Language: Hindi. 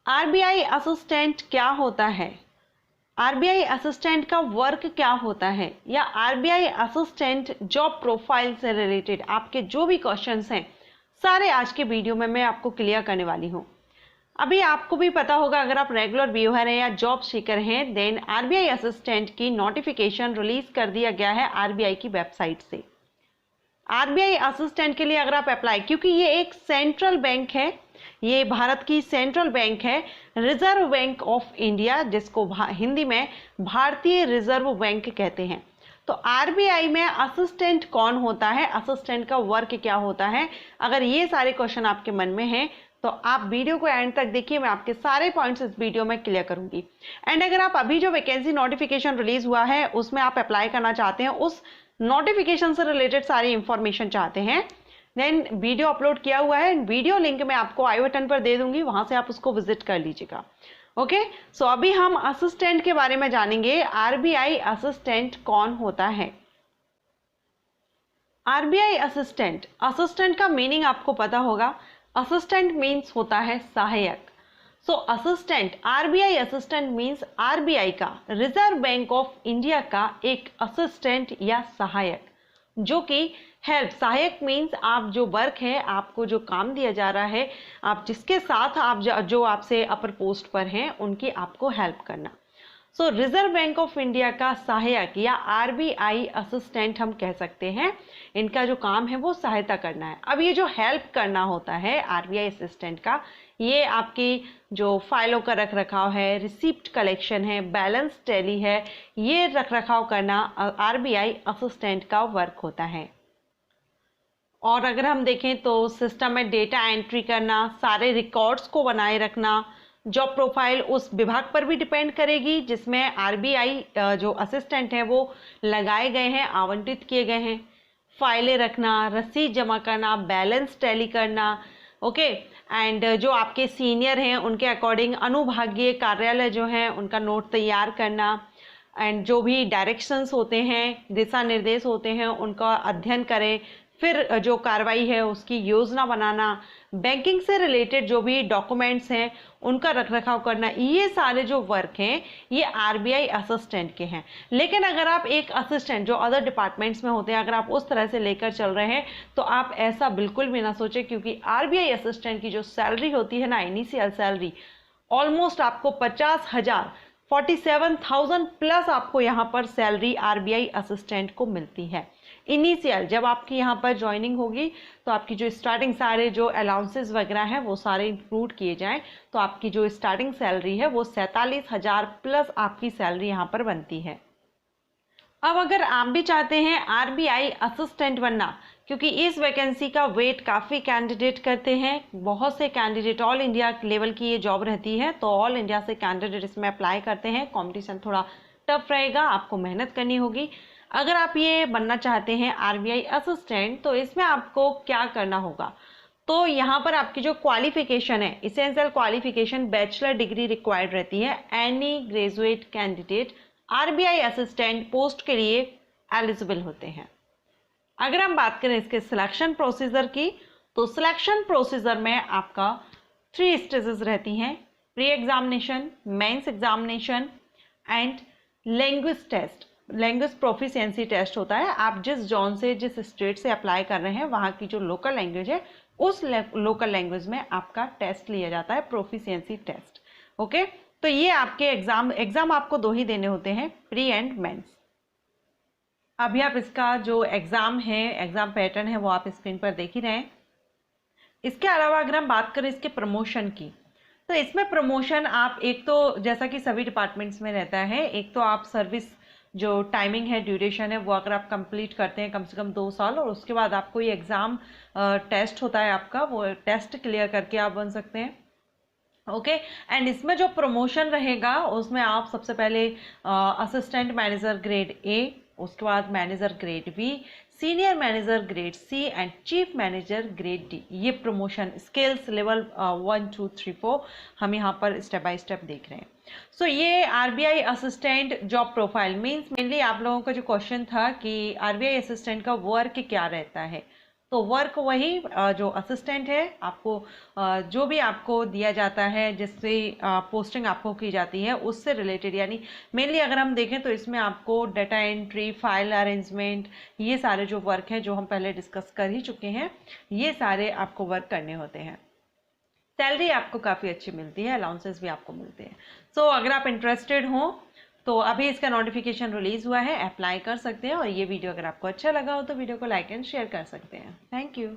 आरबीआई असिस्टेंट क्या होता है, आरबीआई असिस्टेंट का वर्क क्या होता है, या आरबीआई असिस्टेंट जॉब प्रोफाइल से रिलेटेड आपके जो भी क्वेश्चंस हैं सारे आज के वीडियो में मैं आपको क्लियर करने वाली हूँ। अभी आपको भी पता होगा, अगर आप रेगुलर व्यूअर हैं या जॉब सीकर हैं, देन आरबीआई असिस्टेंट की नोटिफिकेशन रिलीज कर दिया गया है आरबीआई की वेबसाइट से। आरबीआई असिस्टेंट के लिए अगर आप अप्लाई, क्योंकि ये एक सेंट्रल बैंक है, ये भारत की सेंट्रल बैंक है, रिजर्व बैंक ऑफ इंडिया, जिसको हिंदी में भारतीय रिजर्व बैंक कहते हैं। तो आरबीआई में असिस्टेंट कौन होता है, असिस्टेंट का वर्क क्या होता है, अगर ये सारे क्वेश्चन आपके मन में हैं तो आप वीडियो को एंड तक देखिए, मैं आपके सारे पॉइंट्स इस वीडियो में क्लियर करूंगी। एंड अगर आप अभी जो वैकेंसी नोटिफिकेशन रिलीज हुआ है उसमें आप अप्लाई करना चाहते हैं, उस नोटिफिकेशन से रिलेटेड सारी इंफॉर्मेशन चाहते हैं, देन वीडियो अपलोड किया हुआ है, वीडियो लिंक मैं आपको आई बटन पर दे दूंगी, वहां से आप उसको विजिट कर लीजिएगा। ओके, सो अभी हम असिस्टेंट के बारे में जानेंगे। आरबीआई असिस्टेंट कौन होता है? आरबीआई असिस्टेंट, असिस्टेंट का मीनिंग आपको पता होगा, असिस्टेंट मीन्स होता है सहायक। So assistant, RBI assistant means RBI का, रिजर्व बैंक ऑफ इंडिया का एक असिस्टेंट या सहायक, जो कि हेल्प, सहायक मीन्स आप जो वर्क है, आपको जो काम दिया जा रहा है, आप जिसके साथ आप जो आपसे अपर पोस्ट पर हैं उनकी आपको हेल्प करना। सो रिजर्व बैंक ऑफ इंडिया का सहायक या आरबीआई असिस्टेंट हम कह सकते हैं, इनका जो काम है वो सहायता करना है। अब ये जो हेल्प करना होता है आरबीआई असिस्टेंट का, ये आपकी जो फाइलों का रख रखाव है, रिसिप्ट कलेक्शन है, बैलेंस टैली है, ये रख रखाव करना आरबीआई असिस्टेंट का वर्क होता है। और अगर हम देखें तो सिस्टम में डेटा एंट्री करना, सारे रिकॉर्ड्स को बनाए रखना, जॉब प्रोफाइल उस विभाग पर भी डिपेंड करेगी जिसमें आरबीआई जो असिस्टेंट हैं वो लगाए गए हैं, आवंटित किए गए हैं। फाइलें रखना, रसीद जमा करना, बैलेंस टैली करना, ओके। एंड जो आपके सीनियर हैं उनके अकॉर्डिंग अनुभागीय कार्यालय जो हैं उनका नोट तैयार करना, एंड जो भी डायरेक्शंस होते हैं, दिशा निर्देश होते हैं, उनका अध्ययन करें, फिर जो कार्रवाई है उसकी योजना बनाना, बैंकिंग से रिलेटेड जो भी डॉक्यूमेंट्स हैं उनका रखरखाव करना, ये सारे जो वर्क हैं ये आरबीआई असिस्टेंट के हैं। लेकिन अगर आप एक असिस्टेंट जो अदर डिपार्टमेंट्स में होते हैं, अगर आप उस तरह से लेकर चल रहे हैं तो आप ऐसा बिल्कुल भी ना सोचें, क्योंकि आरबीआई असिस्टेंट की जो सैलरी होती है ना, इनिशियल सैलरी ऑलमोस्ट आपको 50,000, 47,000 प्लस आपको यहाँ पर सैलरी आरबीआई असिस्टेंट को मिलती है इनिशियल। जब आपकी यहाँ पर ज्वाइनिंग होगी तो आपकी जो स्टार्टिंग सारे जो अलाउंसेस वगैरह हैं वो सारे इंक्लूड किए जाएं, तो आपकी जो स्टार्टिंग सैलरी है वो 47,000 प्लस आपकी सैलरी यहाँ पर बनती है। अब अगर आप भी चाहते हैं आरबीआई असिस्टेंट बनना, क्योंकि इस वैकेंसी का वेट काफ़ी कैंडिडेट करते हैं, बहुत से कैंडिडेट, ऑल इंडिया लेवल की ये जॉब रहती है, तो ऑल इंडिया से कैंडिडेट इसमें अप्लाई करते हैं। कॉम्पिटिशन थोड़ा टफ रहेगा, आपको मेहनत करनी होगी। अगर आप ये बनना चाहते हैं आरबीआई असिस्टेंट, तो इसमें आपको क्या करना होगा, तो यहाँ पर आपकी जो क्वालिफिकेशन है, essential qualification bachelor degree required रहती है। Any graduate candidate RBI assistant post के लिए एलिजिबल होते हैं। अगर हम बात करें इसके सिलेक्शन प्रोसीजर की, तो सिलेक्शन प्रोसीजर में आपका 3 स्टेजेस रहती हैं: pre examination, mains examination and language test. Language proficiency test होता है, आप जिस जोन से, जिस स्टेट से अप्लाई कर रहे हैं वहाँ की जो लोकल लैंग्वेज है उस लोकल लैंग्वेज में आपका टेस्ट लिया जाता है, प्रोफिशिएंसी टेस्ट। ओके, तो ये आपके एग्जाम आपको 2 ही देने होते हैं, प्री एंड मेंस। अभी आप इसका जो एग्जाम है, एग्जाम पैटर्न है वो आप स्क्रीन पर देख ही रहे हैं। इसके अलावा अगर हम बात करें इसके प्रमोशन की, तो इसमें प्रमोशन आप, एक तो जैसा कि सभी डिपार्टमेंट्स में रहता है, एक तो आप सर्विस जो टाइमिंग है, ड्यूरेशन है, वो अगर आप कंप्लीट करते हैं कम से कम 2 साल, और उसके बाद आपको ये एग्ज़ाम टेस्ट होता है आपका, वो टेस्ट क्लियर करके आप बन सकते हैं। ओके, एंड इसमें जो प्रमोशन रहेगा उसमें आप सबसे पहले असिस्टेंट मैनेजर ग्रेड ए, उसके बाद manager grade B, senior manager grade C and chief manager grade D, ये प्रमोशन स्केल्स लेवल 1 2 3 4 हम यहाँ पर स्टेप बाय स्टेप देख रहे हैं। सो ये RBI assistant job profile means, mainly आप लोगों का जो क्वेश्चन था कि आरबीआई असिस्टेंट का वर्क क्या रहता है, तो वर्क वही जो असिस्टेंट है, आपको जो भी आपको दिया जाता है, जिससे पोस्टिंग आपको की जाती है उससे रिलेटेड, यानी मेनली अगर हम देखें तो इसमें आपको डाटा एंट्री, फाइल अरेंजमेंट, ये सारे जो वर्क हैं जो हम पहले डिस्कस कर ही चुके हैं, ये सारे आपको वर्क करने होते हैं। सैलरी आपको काफ़ी अच्छी मिलती है, अलाउंसेस भी आपको मिलते हैं। सो अगर आप इंटरेस्टेड हो तो अभी इसका नोटिफिकेशन रिलीज हुआ है, अप्लाई कर सकते हैं। और ये वीडियो अगर आपको अच्छा लगा हो तो वीडियो को लाइक एंड शेयर कर सकते हैं। Thank you.